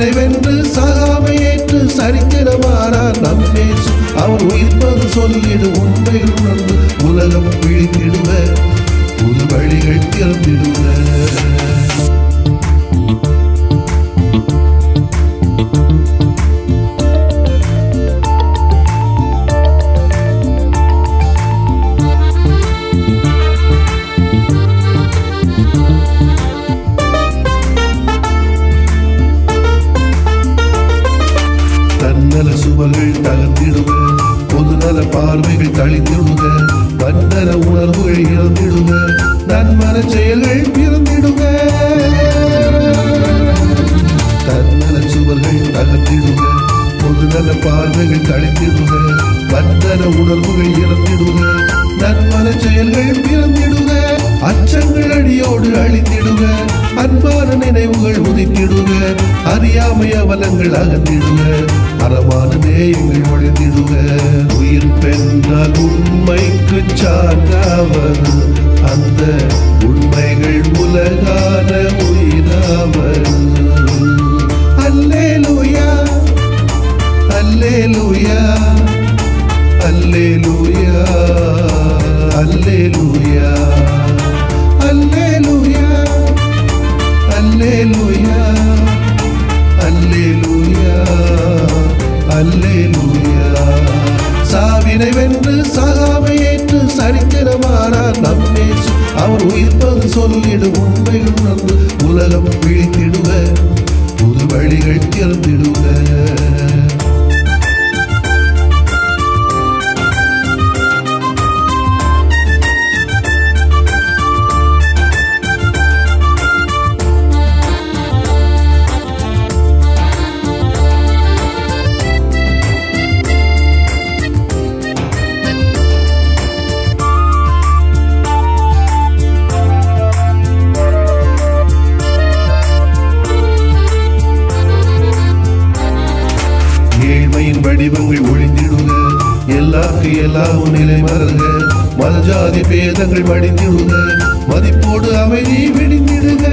சாவினை வென்று சாகாமை ஏற்று சரித்திரமானார் நம் இயேசு. அவர் உயிர்ப்பது சொல்லிடு உண்மைகள் உணர்ந்து உலகம் விழித்திடுவ, புது வழிகள் திறந்திடுவ. தன்னல சுவர்கள் தகர்த்திடுக, பொதுநல பார்வைகள் தளித்திடுக, வந்தன உணர்வுகள் இறந்திடுக, நன்மன செயல்கள் பிறந்திடுக. தன்னல சுவர்கள் தகர்த்திடுக, பொதுநல பார்வைகள் தளித்திடுக, வந்தன உணர்வுகள் இறந்திடுக, நன்மன செயல்கள் பிறந்திடுக. அச்சங்கள் அடியோடு அழிந்திடுக, அன்பான நினைவுகள் உதித்திடுக, அறியாமை அவலங்கள் அகந்திடுக, அறமான நேயங்கள் ஒழிந்திடுக. உயிர் பெற்றால் உண்மைக்கு சான்றாவது, அந்த உண்மைகள் உலகான உயிராவது. அல்லேலூயா அல்லேலூயா அல்லேலூயா அல்லேலூயா அல்லேலூயா அல்லேலூயா அல்லேலூயா அல்லேலூயா. சாவினை வென்று சாகாமை ஏற்று சரித்திரமானார் நம் இயேசு. அவர் உயிர்ப்பது சொல்லிடு உண்மைகள் உணர்ந்து உலகம் விழித்திடுவ, புது வழிகள் திறந்திடுவ. ஏழ்மையின் வடிவங்கள் ஒழிந்திடுக, எல்லாருக்கு எல்லாவும் நிலை மறக, மதஜாதி பேதங்கள் வடிந்திடுக, மதிப்போடு அமைதி விடிந்திடுக.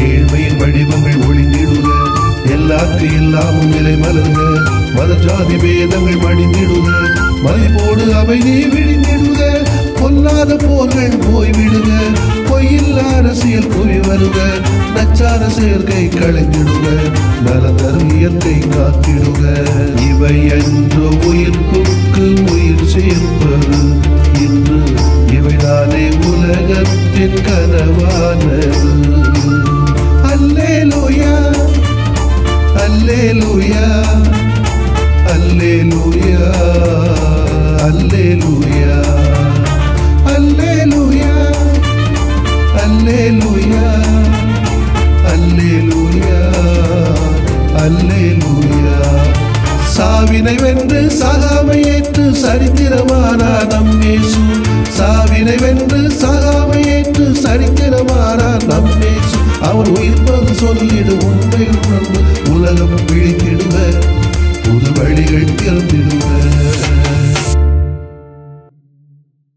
ஏழ்மையின் வடிவங்கள் ஒழிந்திடுக, எல்லாருக்கு எல்லாவும் நிலை மலர்க, மதஜாதி பேதங்கள் வடிந்திடுக, மதிப்போடு அமைதி விடிந்திடுக. பொல்லாத போர்கள் போய்விடுக, பொய்யில்லா அரசியல் குவி வருக, நச்சார சேர்க்கை களைந்திடுக, நலந்தரும் இயற்கை காத்திடுக. இவை என்று உயிர்ப்புக்கு உயிர் சேர்ப்பது, இன்று இவைதானே உலகத்தின் கனவானது. அல்லேலூயா அல்லேலூயா அல்லேலூயா அல்லேலூயா அல்லேலூயா அல்லேலூயா அல்லேலூயா அல்லேலூயா. சாவினை வென்று சாகாமை ஏற்று சரித்திரமானார் நம் இயேசு. சாவினை வென்று சாகாமை ஏற்று சரித்திரமானார் நம் இயேசு. அவர் உயிர்ப்பது சொல்லிடு உண்மைகள் உணர்ந்து உலகம் விழித்திடுவ, புது வழிகள் திறந்திடுவ.